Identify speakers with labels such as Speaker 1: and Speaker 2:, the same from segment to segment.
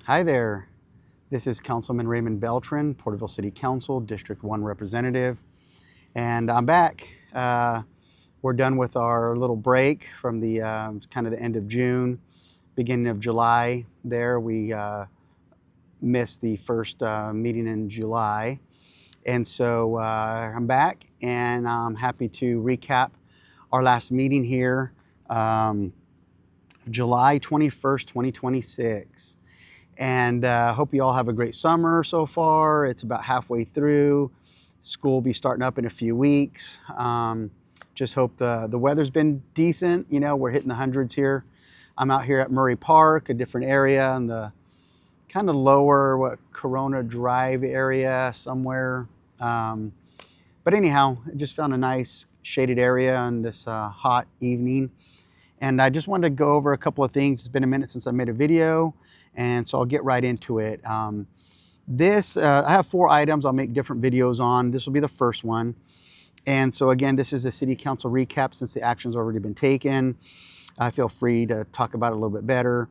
Speaker 1: Hi there. This is Councilman Raymond Beltran, Porterville City Council, District 1 representative, and I'm back. We're done with our little break from the kind of the end of June, beginning of July. There, we missed the first meeting in July, and so I'm back, and I'm happy to recap our last meeting here, July 21st, 2026. And hope you all have a great summer so far. It's about halfway through. School will be starting up in a few weeks. Just hope the weather's been decent. You know, we're hitting the hundreds here. I'm out here at Murray Park, a different area in the kind of lower, Corona Drive area somewhere. But anyhow, I just found a nice shaded area on this hot evening. And I just wanted to go over a couple of things. It's been a minute since I made a video, and so I'll get right into it. I have 4 items I'll make different videos on. This will be the first one. And so again, this is a city council recap since the action's already been taken. I feel free to talk about it a little bit better.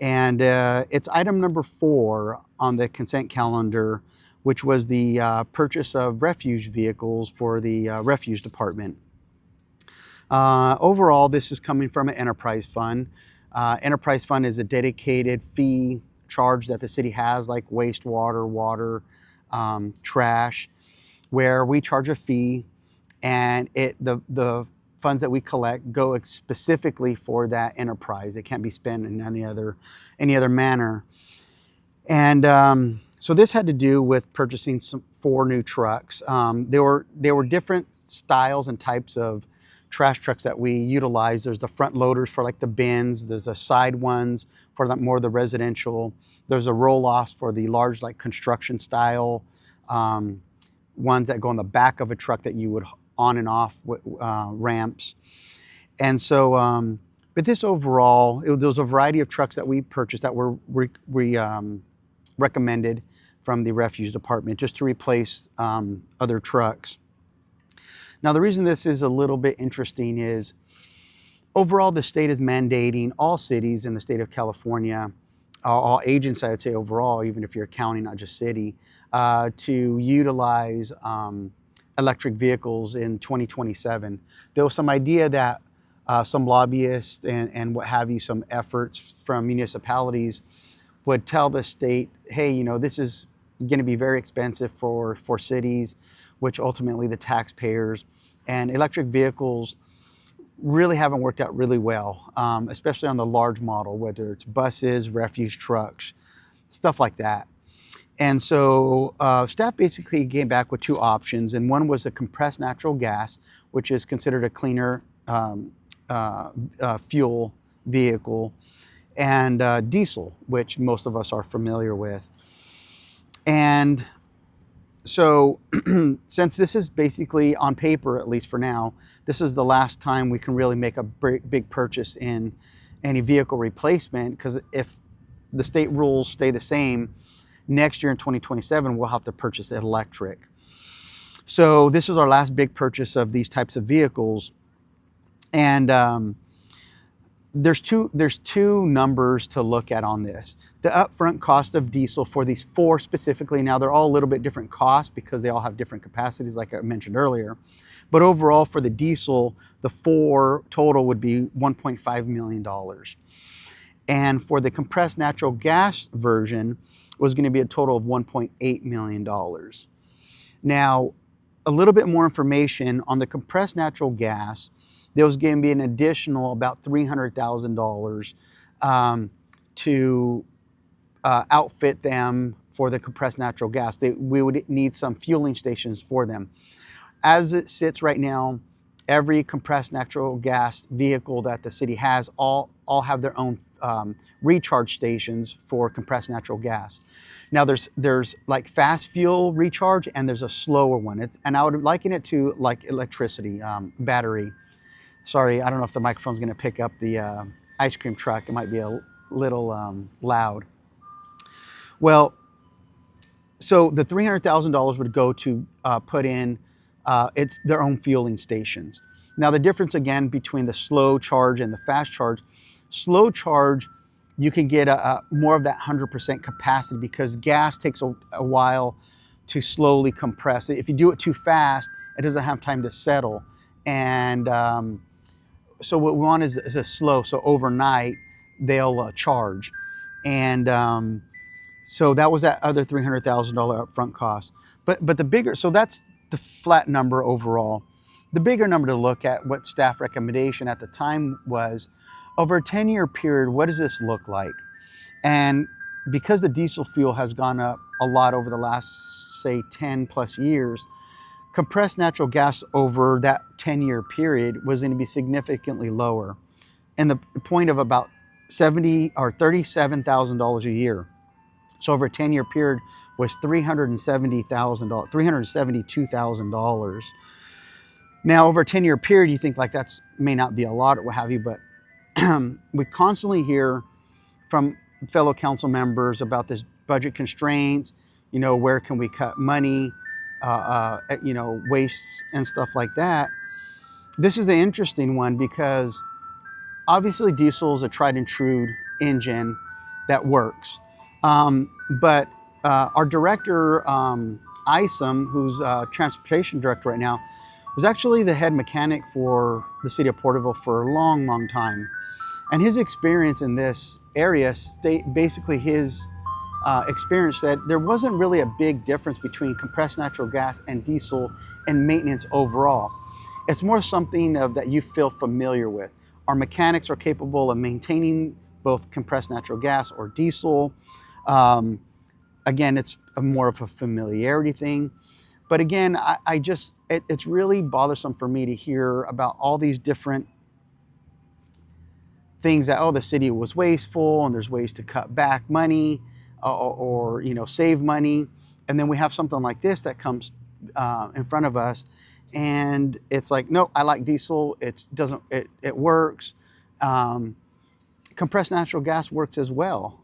Speaker 1: And it's item number 4 on the consent calendar, which was the purchase of refuge vehicles for the refuse department. Overall, this is coming from an enterprise fund. Enterprise fund is a dedicated fee charge that the city has, like wastewater, water, trash, where we charge a fee, and the funds that we collect go specifically for that enterprise. It can't be spent in any other manner. And so this had to do with purchasing 4 new trucks. There were different styles and types of trash trucks that we utilize. There's the front loaders for like the bins. There's the side ones for more the residential. There's a roll-offs for the large like construction style ones that go on the back of a truck that you would on and off ramps. And so, but this overall, there was a variety of trucks that we purchased that were recommended from the refuse department just to replace other trucks. Now, the reason this is a little bit interesting is overall, the state is mandating all cities in the state of California, all agents, I'd say overall, even if you're county, not just city, to utilize electric vehicles in 2027. There was some idea that some lobbyists and what have you, some efforts from municipalities would tell the state, hey, you know, this is going to be very expensive for cities, which ultimately the taxpayers, and electric vehicles really haven't worked out really well, especially on the large model, whether it's buses, refuse trucks, stuff like that. And so staff basically came back with 2 options, and one was a compressed natural gas, which is considered a cleaner fuel vehicle, and diesel, which most of us are familiar with. And so since this is basically on paper, at least for now, this is the last time we can really make a big purchase in any vehicle replacement, because if the state rules stay the same, next year in 2027, we'll have to purchase electric. So this is our last big purchase of these types of vehicles. And there's two numbers to look at on this. The upfront cost of diesel for these 4 specifically, now they're all a little bit different costs because they all have different capacities, like I mentioned earlier. But overall, for the diesel, the 4 total would be $1.5 million. And for the compressed natural gas version, was going to be a total of $1.8 million. Now, a little bit more information on the compressed natural gas. There was going to be an additional about $300,000 to outfit them for the compressed natural gas. We would need some fueling stations for them. As it sits right now, every compressed natural gas vehicle that the city has all have their own recharge stations for compressed natural gas. Now there's like fast fuel recharge, and there's a slower one. And I would liken it to like electricity, battery. Sorry, I don't know if the microphone's going to pick up the ice cream truck. It might be a little loud. Well, so the $300,000 would go to put in it's their own fueling stations. Now the difference again between the slow charge and the fast charge, slow charge you can get a more of that 100% capacity, because gas takes a while to slowly compress. If you do it too fast, it doesn't have time to settle. And so what we want is a slow. So overnight, they'll charge. And so that was that other $300,000 upfront cost. But the bigger, so that's the flat number overall. The bigger number to look at, what staff recommendation at the time was, over a 10-year period, what does this look like? And because the diesel fuel has gone up a lot over the last, say, 10 plus years, compressed natural gas over that 10-year period was going to be significantly lower, and the point of about $70 or $37,000 a year. So over a 10-year period was $372,000. Now over a 10-year period, you think like that's may not be a lot or what have you, but we constantly hear from fellow council members about this budget constraints. Where can we cut money? Wastes and stuff like that. This is the interesting one, because obviously diesel is a tried and true engine that works. But our director, Isom, who's transportation director right now, was actually the head mechanic for the city of Porterville for a long, long time. And his experience in this area, basically his experience that there wasn't really a big difference between compressed natural gas and diesel and maintenance overall. It's more something that you feel familiar with. Our mechanics are capable of maintaining both compressed natural gas or diesel. Again, it's more of a familiarity thing. But again, it's really bothersome for me to hear about all these different things that, the city was wasteful and there's ways to cut back money or save money. And then we have something like this that comes in front of us, and it's like, no, I like diesel. It works. Compressed natural gas works as well.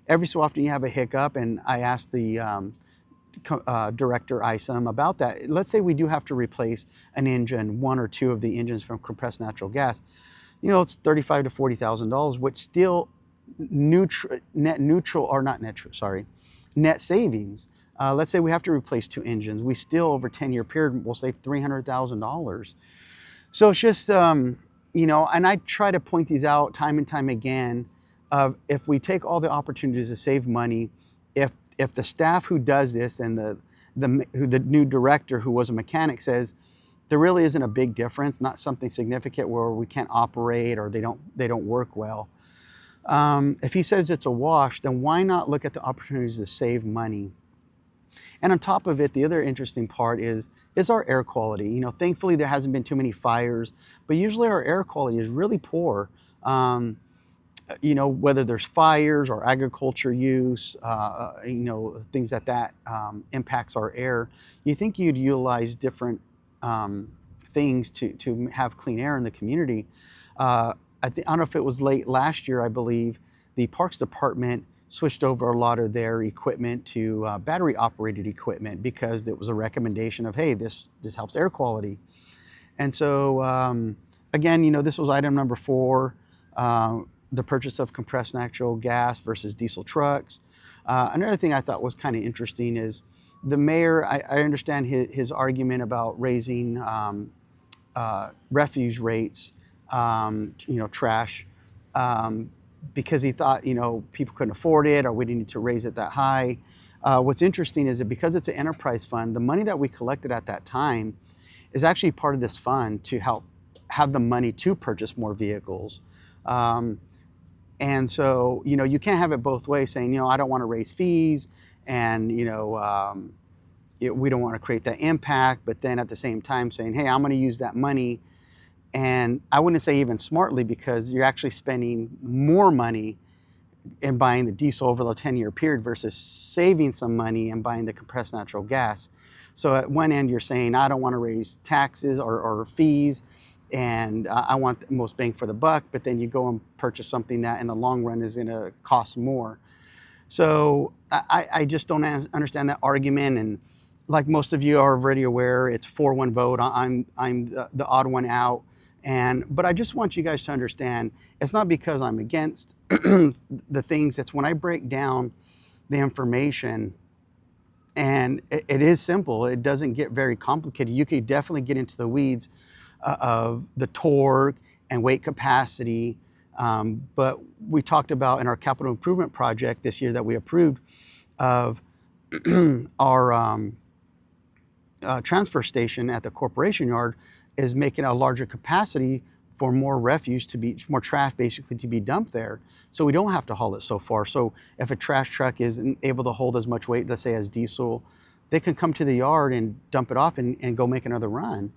Speaker 1: Every so often you have a hiccup, and I asked the director Isom about that. Let's say we do have to replace an engine, one or two of the engines from compressed natural gas. It's $35,000 to $40,000, which still net savings. Let's say we have to replace two engines. We still, over a 10-year period, will save $300,000. So it's just, and I try to point these out time and time again. If we take all the opportunities to save money, if the staff who does this and the new director who was a mechanic says there really isn't a big difference, not something significant where we can't operate or they don't work well. If he says it's a wash, then why not look at the opportunities to save money? And on top of it, the other interesting part is our air quality. Thankfully there hasn't been too many fires, but usually our air quality is really poor. Whether there's fires or agriculture use, things that impacts our air. You think you'd utilize different things to have clean air in the community. I don't know if it was late last year, I believe, the Parks Department switched over a lot of their equipment to battery operated equipment, because it was a recommendation of, hey, this helps air quality. And so again, this was item number 4, the purchase of compressed natural gas versus diesel trucks. Another thing I thought was kind of interesting is the mayor, I understand his argument about raising refuse rates, trash, because he thought, people couldn't afford it or we didn't need to raise it that high. What's interesting is that because it's an enterprise fund, the money that we collected at that time is actually part of this fund to help have the money to purchase more vehicles. And so, you can't have it both ways, saying, I don't want to raise fees and, we don't want to create that impact, but then at the same time saying, hey, I'm going to use that money. And I wouldn't say even smartly, because you're actually spending more money in buying the diesel over the 10-year period versus saving some money and buying the compressed natural gas. So at one end, you're saying, I don't want to raise taxes or fees, and I want the most bang for the buck, but then you go and purchase something that in the long run is going to cost more. So I just don't understand that argument. And like most of you are already aware, it's 4-1 vote. I'm the odd one out. But I just want you guys to understand, it's not because I'm against the things. It's when I break down the information, and it is simple. It doesn't get very complicated. You could definitely get into the weeds of the torque and weight capacity. But we talked about in our capital improvement project this year that we approved of our transfer station at the corporation yard is making a larger capacity for more refuse to be, more trash basically to be dumped there. So we don't have to haul it so far. So if a trash truck isn't able to hold as much weight, let's say as diesel, they can come to the yard and dump it off and go make another run.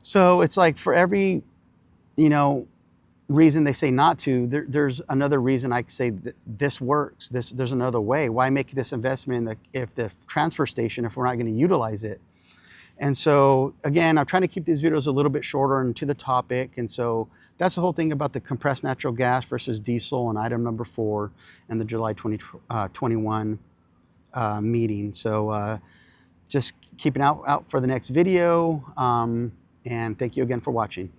Speaker 1: So it's like for every, you know, reason they say not to, there's another reason I say that this works. There's another way. Why make this investment in if the transfer station if we're not going to utilize it? And so again, I'm trying to keep these videos a little bit shorter and to the topic. And so that's the whole thing about the compressed natural gas versus diesel and item number 4 in the July 2021 meeting. So just keep an eye out for the next video. And thank you again for watching.